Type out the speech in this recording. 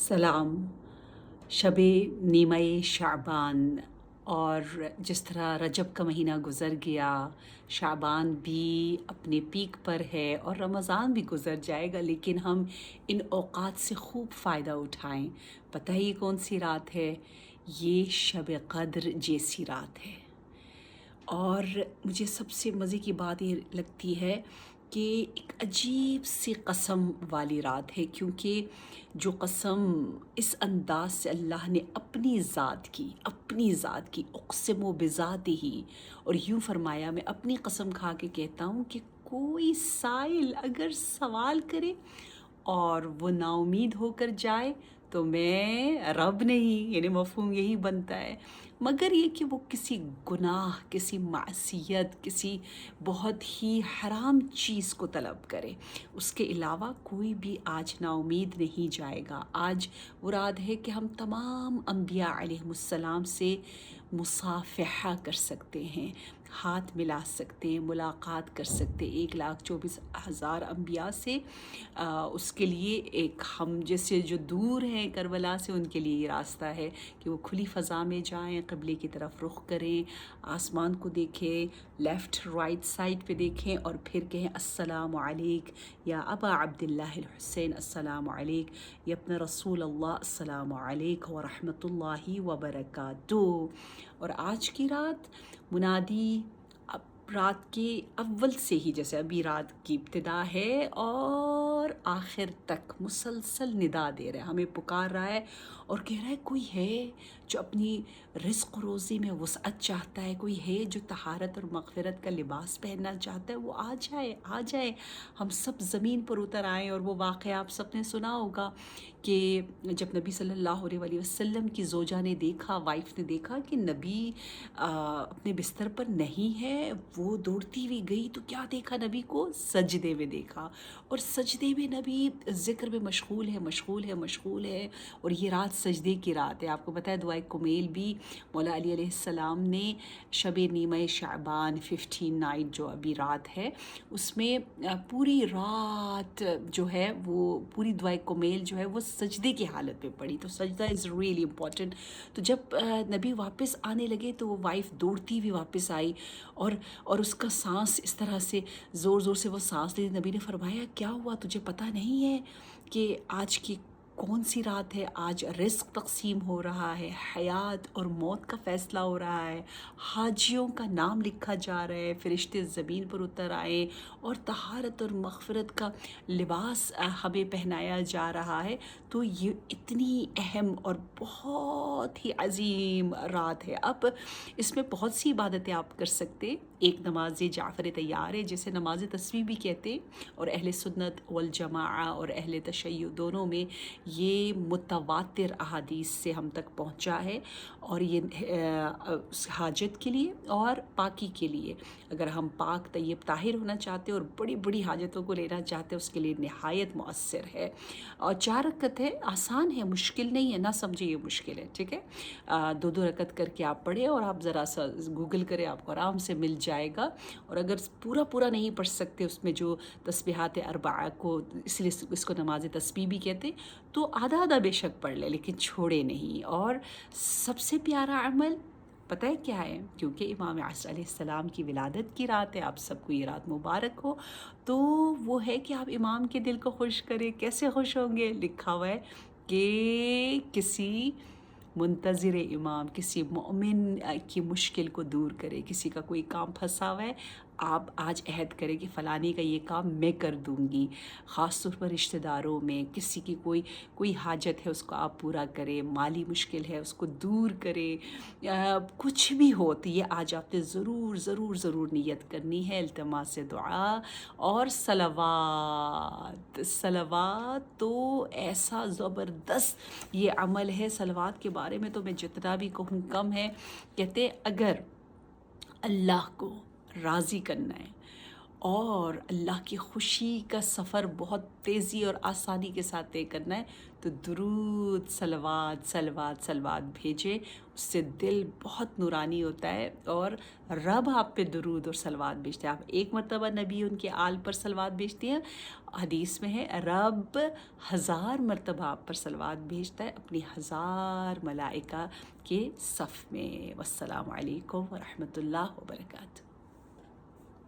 सलाम। शब नीमय शाबान, और जिस तरह रजब का महीना गुज़र गया, शाबान भी अपने पीक पर है और रमज़ान भी गुज़र जाएगा, लेकिन हम इन औक़ात से खूब फ़ायदा उठाएं। पता है ये कौन सी रात है? ये शब क़द्र जैसी रात है। और मुझे सबसे मज़े की बात ये लगती है कि एक अजीब सी कसम वाली रात है, क्योंकि जो कसम इस अंदाज से अल्लाह ने अपनी ज़ात की उक़सिमु बिज़ातिही, और यूँ फरमाया, मैं अपनी कसम खा के कहता हूँ कि कोई साइल अगर सवाल करे और वो नाउमीद होकर जाए तो मैं रब नहीं, यानी मफ़हूम यही बनता है। मगर ये कि वो किसी गुनाह, किसी मासियत, किसी बहुत ही हराम चीज़ को तलब करे, उसके अलावा कोई भी आज नाउमीद नहीं जाएगा। आज मुराद है कि हम तमाम अम्बिया अलैहिमुस्सलाम से मुसाफ़हा कर सकते हैं, हाथ मिला सकते हैं, मुलाकात कर सकते हैं 1,24,000 अम्बिया से। उसके लिए एक हम जैसे जो दूर हैं करबला से, उनके लिए ये रास्ता है कि वो खुली फ़ज़ा में जाएं, क़िबले की तरफ रुख़ करें, आसमान को देखें, लेफ़्ट राइट साइड पे देखें और फिर कहें अस्सलामु अलैक या अबा अब्दिल्लाहिल हुसैन, अस्सलामु अलैक या अपना रसूल अल्लाह, अस्सलामु अलैक व रहमतुल्लाहि व बरकातुहू। और आज की रात मुनादी अब रात के अव्वल से ही, जैसे अभी रात की इब्तिदा है और आखिर तक मुसलसल निदा दे रहा है, हमें पुकार रहा है और कह रहा है कोई है जो अपनी रिज़्क़ रोज़ी में वसअत चाहता है, कोई है जो तहारत और मग़फ़िरत का लिबास पहनना चाहता है, वो आ जाए आ जाए। हम सब ज़मीन पर उतर आएँ। और वो वाक़या आप सब ने सुना होगा कि जब नबी सल्लल्लाहु अलैहि वसल्लम की ज़ौजा ने देखा, वाइफ ने देखा कि नबी अपने बिस्तर पर नहीं है, वो दौड़ती हुई गई तो क्या देखा नबी को? सजदे में देखा। और सजदे में नबी ज़िक्र में मशगूल है, मशगूल है, मशगूल है। और ये रात सजदे की रात है। आपको पता है दुआए कुमेल भी मौला अली अलैहिस्सलाम ने शब नीमय शाबान 15 नाइट जो अभी रात है, उसमें पूरी रात जो है वो पूरी दुआए कुमेल जो है वो सजदे की हालत में पड़ी। तो सजदा इज़ रियली इम्पॉर्टेंट। तो जब नबी वापस आने लगे तो वो वाइफ दौड़ती हुई वापस आई और उसका सांस इस तरह से ज़ोर ज़ोर से वो सांस ली। नबी ने फरमाया क्या हुआ, तुझे पता नहीं है कि आज की कौन सी रात है? आज रिज़्क़ तक़सीम हो रहा है, हयात और मौत का फ़ैसला हो रहा है, हाजियों का नाम लिखा जा रहा है, फ़रिश्ते ज़मीन पर उतर आए और तहारत और मग़फ़िरत का लिबास हमें पहनाया जा रहा है। तो ये इतनी अहम और बहुत ही अज़ीम रात है। अब इसमें बहुत सी इबादतें आप कर सकते। एक नमाज जाफ़र तैयार है, जिसे नमाज तस्बीह भी कहते हैं, और अहले सुन्नत वल जमाआ और अहले तशय्युअ दोनों में ये मुतवातिर अहादीस से हम तक पहुँचा है। और ये हाजत के लिए और पाकी के लिए, अगर हम पाक तय्यब ताहिर होना चाहते हैं और बड़ी बड़ी हाजतों को लेना चाहते हैं, उसके लिए नहायत मुअस्सर है। और 4 रकत है, आसान है, मुश्किल नहीं है, ना समझिए ये मुश्किल है, ठीक है। 2-2 रकत करके आप पढ़ें और आप ज़रा सा गूगल करें, आपको आराम से मिल जाएगा। और अगर पूरा पूरा नहीं पढ़ सकते उसमें जो तस्बीहात अरबा को, इसलिए इसको नमाज तस्बीह भी कहते हैं, तो आधा आधा बेशक पढ़ ले लेकिन छोड़े नहीं। और सबसे प्यारा अमल पता है क्या है? क्योंकि इमाम असर अलैहिस्सलाम की विलादत की रात है, आप सबको ये रात मुबारक हो, तो वो है कि आप इमाम के दिल को खुश करें। कैसे खुश होंगे? लिखा हुआ है कि किसी मुंतज़िर इमाम, किसी मोमिन की मुश्किल को दूर करे। किसी का कोई काम फंसा हुआ है, आप आज अहद करें कि फ़लाने का ये काम मैं कर दूंगी। ख़ास तौर पर रिश्तेदारों में किसी की कोई हाजत है, उसको आप पूरा करें। माली मुश्किल है, उसको दूर करें। कुछ भी हो तो ये आज आपने ज़रूर ज़रूर ज़रूर नियत करनी है। इल्तिमास दुआ और सलावात। सलावात तो ऐसा ज़बरदस्त ये अमल है, सलावात के बारे में तो मैं जितना भी कहूँ कम है। कहते अगर अल्लाह को राज़ी करना है और अल्लाह की खुशी का सफ़र बहुत तेज़ी और आसानी के साथ तय करना है, تو درود صلوات بھیجیں، اس سے دل بہت نورانی ہوتا ہے، اور رب آپ پہ درود اور صلوات بھیجتے ہیں۔ آپ ایک مرتبہ نبی ان کے آل پر صلوات بھیجتے ہیں، حدیث میں ہے رب 1000 مرتبہ آپ پر صلوات بھیجتا ہے اپنی 1000 ملائکہ کے صف میں۔ والسلام علیکم ورحمۃ اللہ وبرکاتہ۔